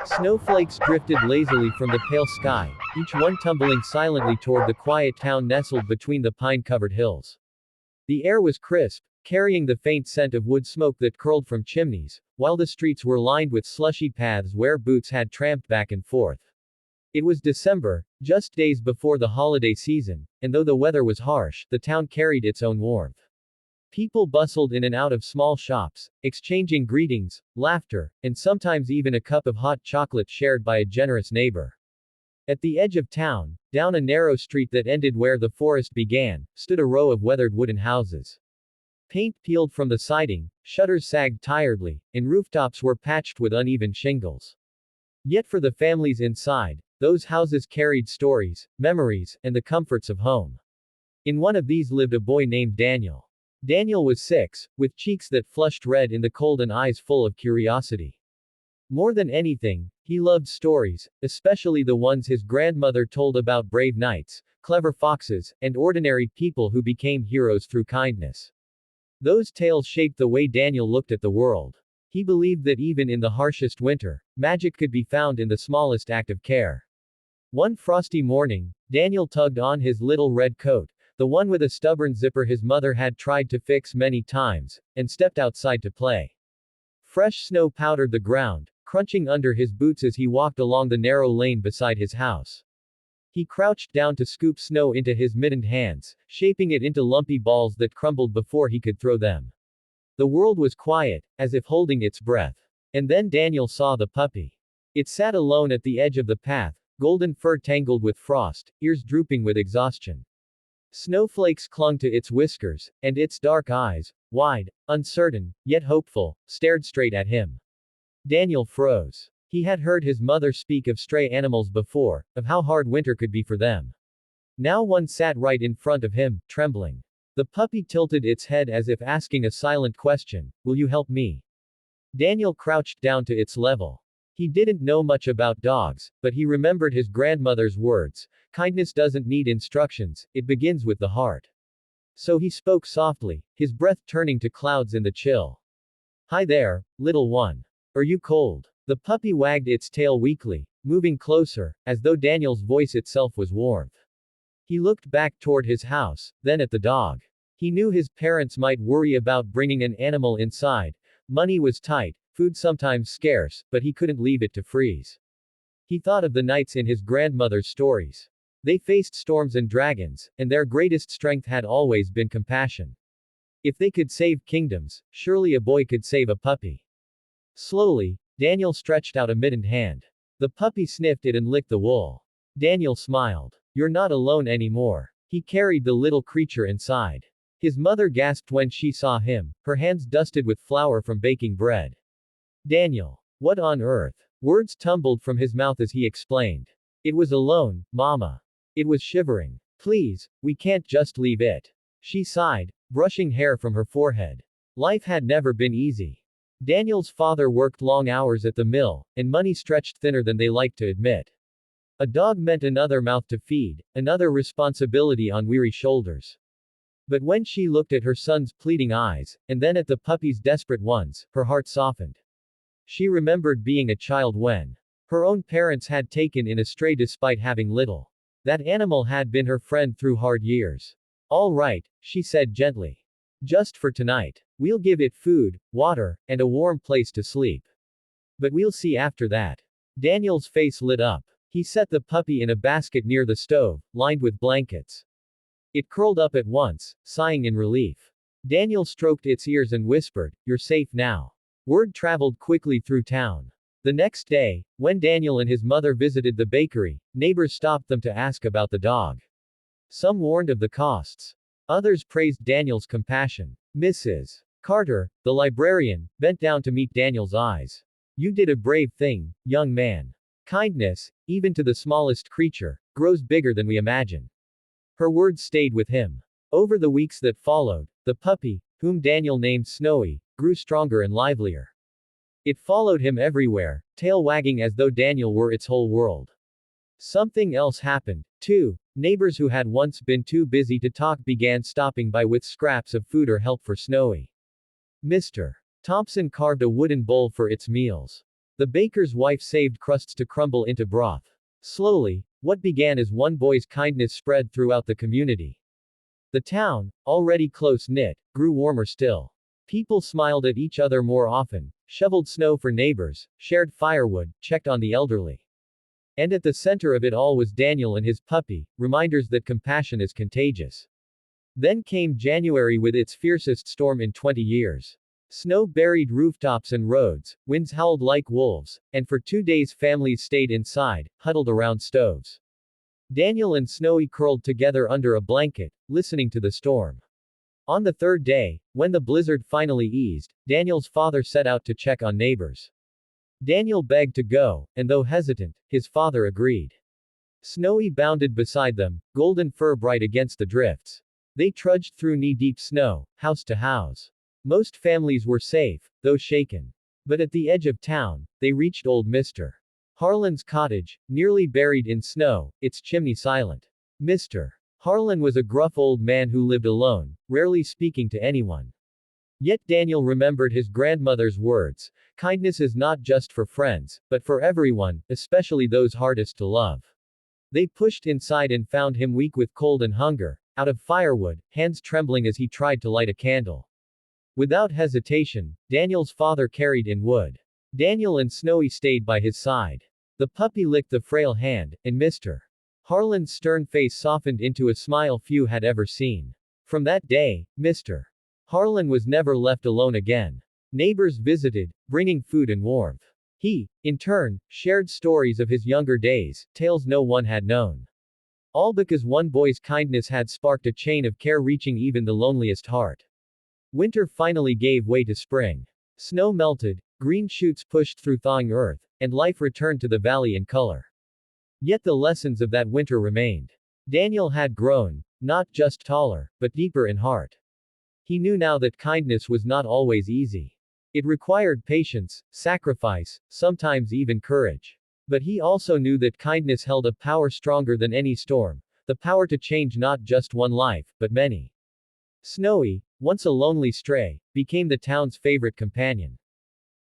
Snowflakes drifted lazily from the pale sky, each one tumbling silently toward the quiet town nestled between the pine-covered hills. The air was crisp, carrying the faint scent of wood smoke that curled from chimneys, while the streets were lined with slushy paths where boots had tramped back and forth. It was December, just days before the holiday season, and though the weather was harsh, the town carried its own warmth. People bustled in and out of small shops, exchanging greetings, laughter, and sometimes even a cup of hot chocolate shared by a generous neighbor. At the edge of town, down a narrow street that ended where the forest began, stood a row of weathered wooden houses. Paint peeled from the siding, shutters sagged tiredly, and rooftops were patched with uneven shingles. Yet for the families inside, those houses carried stories, memories, and the comforts of home. In one of these lived a boy named Daniel. Daniel was 6, with cheeks that flushed red in the cold and eyes full of curiosity. More than anything, he loved stories, especially the ones his grandmother told about brave knights, clever foxes, and ordinary people who became heroes through kindness. Those tales shaped the way Daniel looked at the world. He believed that even in the harshest winter, magic could be found in the smallest act of care. One frosty morning, Daniel tugged on his little red coat, the one with a stubborn zipper his mother had tried to fix many times, and stepped outside to play. Fresh snow powdered the ground, crunching under his boots as he walked along the narrow lane beside his house. He crouched down to scoop snow into his mittened hands, shaping it into lumpy balls that crumbled before he could throw them. The world was quiet, as if holding its breath. And then Daniel saw the puppy. It sat alone at the edge of the path, golden fur tangled with frost, ears drooping with exhaustion. Snowflakes clung to its whiskers, and its dark eyes, wide, uncertain, yet hopeful, stared straight at him. Daniel froze. He had heard his mother speak of stray animals before, of how hard winter could be for them. Now one sat right in front of him, trembling. The puppy tilted its head as if asking a silent question, "Will you help me?" Daniel crouched down to its level. He didn't know much about dogs, but he remembered his grandmother's words, "Kindness doesn't need instructions, it begins with the heart." So he spoke softly, his breath turning to clouds in the chill. "Hi there, little one. Are you cold?" The puppy wagged its tail weakly, moving closer, as though Daniel's voice itself was warmth. He looked back toward his house, then at the dog. He knew his parents might worry about bringing an animal inside. Money was tight, food sometimes scarce, but he couldn't leave it to freeze. He thought of the knights in his grandmother's stories. They faced storms and dragons, and their greatest strength had always been compassion. If they could save kingdoms, surely a boy could save a puppy. Slowly, Daniel stretched out a mittened hand. The puppy sniffed it and licked the wool. Daniel smiled. "You're not alone anymore." He carried the little creature inside. His mother gasped when she saw him, her hands dusted with flour from baking bread. "Daniel. What on earth?" Words tumbled from his mouth as he explained. "It was alone, Mama. It was shivering. Please, we can't just leave it." She sighed, brushing hair from her forehead. Life had never been easy. Daniel's father worked long hours at the mill, and money stretched thinner than they liked to admit. A dog meant another mouth to feed, another responsibility on weary shoulders. But when she looked at her son's pleading eyes, and then at the puppy's desperate ones, her heart softened. She remembered being a child when her own parents had taken in a stray despite having little. That animal had been her friend through hard years. "All right," she said gently. "Just for tonight. We'll give it food, water, and a warm place to sleep. But we'll see after that." Daniel's face lit up. He set the puppy in a basket near the stove, lined with blankets. It curled up at once, sighing in relief. Daniel stroked its ears and whispered, "You're safe now." Word traveled quickly through town. The next day, when Daniel and his mother visited the bakery, neighbors stopped them to ask about the dog. Some warned of the costs. Others praised Daniel's compassion. Mrs. Carter, the librarian, bent down to meet Daniel's eyes. "You did a brave thing, young man. Kindness, even to the smallest creature, grows bigger than we imagine." Her words stayed with him. Over the weeks that followed, the puppy, whom Daniel named Snowy, grew stronger and livelier. It followed him everywhere, tail wagging as though Daniel were its whole world. Something else happened, too. Neighbors who had once been too busy to talk began stopping by with scraps of food or help for Snowy. Mr. Thompson carved a wooden bowl for its meals. The baker's wife saved crusts to crumble into broth. Slowly, what began as one boy's kindness spread throughout the community. The town, already close-knit, grew warmer still. People smiled at each other more often, shoveled snow for neighbors, shared firewood, checked on the elderly. And at the center of it all was Daniel and his puppy, reminders that compassion is contagious. Then came January with its fiercest storm in 20 years. Snow buried rooftops and roads, winds howled like wolves, and for 2 days families stayed inside, huddled around stoves. Daniel and Snowy curled together under a blanket, listening to the storm. On the third day, when the blizzard finally eased, Daniel's father set out to check on neighbors. Daniel begged to go, and though hesitant, his father agreed. Snowy bounded beside them, golden fur bright against the drifts. They trudged through knee-deep snow, house to house. Most families were safe, though shaken. But at the edge of town, they reached old Mr. Harlan's cottage, nearly buried in snow, its chimney silent. Mr. Harlan was a gruff old man who lived alone, rarely speaking to anyone. Yet Daniel remembered his grandmother's words, kindness is not just for friends, but for everyone, especially those hardest to love. They pushed inside and found him weak with cold and hunger, out of firewood, hands trembling as he tried to light a candle. Without hesitation, Daniel's father carried in wood. Daniel and Snowy stayed by his side. The puppy licked the frail hand, and Mr. Harlan's stern face softened into a smile few had ever seen. From that day, Mr. Harlan was never left alone again. Neighbors visited, bringing food and warmth. He, in turn, shared stories of his younger days, tales no one had known. All because one boy's kindness had sparked a chain of care reaching even the loneliest heart. Winter finally gave way to spring. Snow melted, green shoots pushed through thawing earth, and life returned to the valley in color. Yet the lessons of that winter remained. Daniel had grown, not just taller, but deeper in heart. He knew now that kindness was not always easy. It required patience, sacrifice, sometimes even courage. But he also knew that kindness held a power stronger than any storm, the power to change not just one life, but many. Snowy, once a lonely stray, became the town's favorite companion.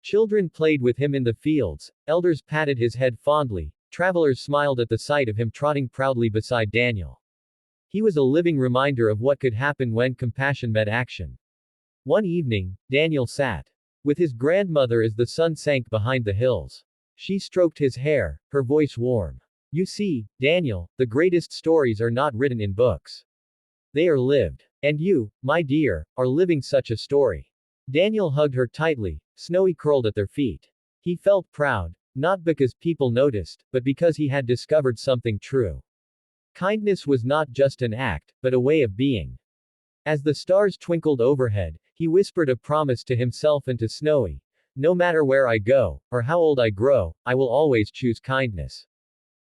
Children played with him in the fields, elders patted his head fondly, travelers smiled at the sight of him trotting proudly beside Daniel. He was a living reminder of what could happen when compassion met action. One evening, Daniel sat with his grandmother as the sun sank behind the hills. She stroked his hair, her voice warm. You see, Daniel, the greatest stories are not written in books. They are lived. And you, my dear, are living such a story. Daniel hugged her tightly, Snowy curled at their feet. He felt proud, not because people noticed, but because he had discovered something true. Kindness was not just an act, but a way of being. As the stars twinkled overhead, he whispered a promise to himself and to Snowy. No matter where I go, or how old I grow, I will always choose kindness.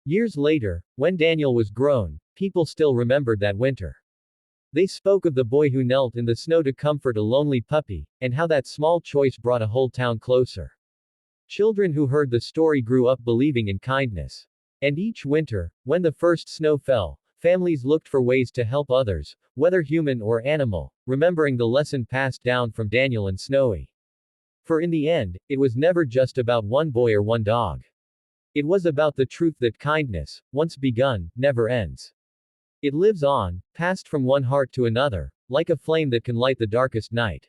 Years later, when Daniel was grown, people still remembered that winter. They spoke of the boy who knelt in the snow to comfort a lonely puppy, and how that small choice brought a whole town closer. Children who heard the story grew up believing in kindness. And each winter, when the first snow fell, families looked for ways to help others, whether human or animal, remembering the lesson passed down from Daniel and Snowy. For in the end, it was never just about one boy or one dog. It was about the truth that kindness, once begun, never ends. It lives on, passed from one heart to another, like a flame that can light the darkest night.